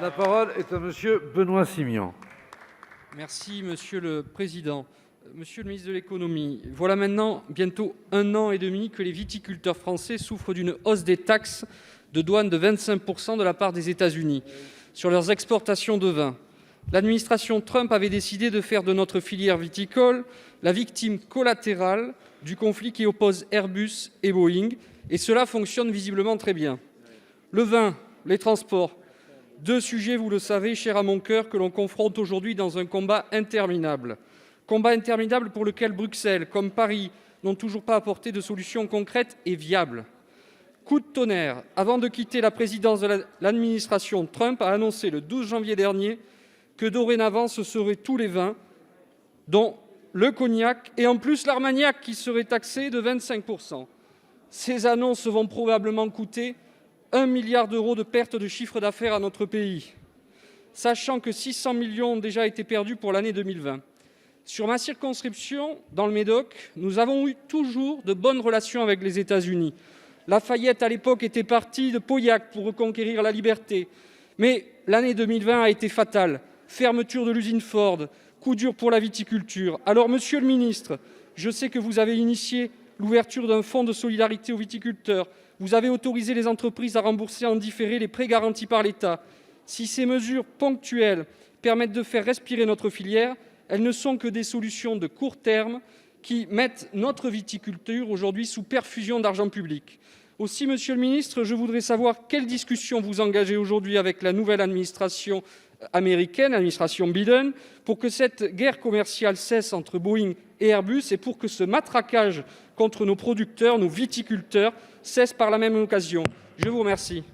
La parole est à monsieur Benoît Simian. Merci, monsieur le président. Monsieur le ministre de l'économie, voilà maintenant bientôt 1 an et demi que les viticulteurs français souffrent d'une hausse des taxes de douane de 25% de la part des États-Unis sur leurs exportations de vin. L'administration Trump avait décidé de faire de notre filière viticole la victime collatérale du conflit qui oppose Airbus et Boeing, et cela fonctionne visiblement très bien. Le vin, les transports, 2 sujets, vous le savez, chers à mon cœur, que l'on confronte aujourd'hui dans un combat interminable. Combat interminable pour lequel Bruxelles, comme Paris, n'ont toujours pas apporté de solutions concrètes et viables. Coup de tonnerre, avant de quitter la présidence de l'administration Trump a annoncé le 12 janvier dernier que dorénavant ce seraient tous les vins, dont le cognac et en plus l'armagnac qui serait taxé de 25%. Ces annonces vont probablement coûter 1 milliard d'euros de perte de chiffre d'affaires à notre pays, sachant que 600 millions ont déjà été perdus pour l'année 2020. Sur ma circonscription, dans le Médoc, nous avons eu toujours de bonnes relations avec les États-Unis. Lafayette, à l'époque, était parti de Pauillac pour reconquérir la liberté. Mais l'année 2020 a été fatale. Fermeture de l'usine Ford, coup dur pour la viticulture. Alors, monsieur le ministre, je sais que vous avez initié l'ouverture d'un fonds de solidarité aux viticulteurs. Vous avez autorisé les entreprises à rembourser en différé les prêts garantis par l'État. Si ces mesures ponctuelles permettent de faire respirer notre filière, elles ne sont que des solutions de court terme qui mettent notre viticulture aujourd'hui sous perfusion d'argent public. Aussi, monsieur le ministre, je voudrais savoir quelles discussions vous engagez aujourd'hui avec la nouvelle administration américaine, l'administration Biden, pour que cette guerre commerciale cesse entre Boeing et Airbus et pour que ce matraquage contre nos producteurs, nos viticulteurs, cesse par la même occasion. Je vous remercie.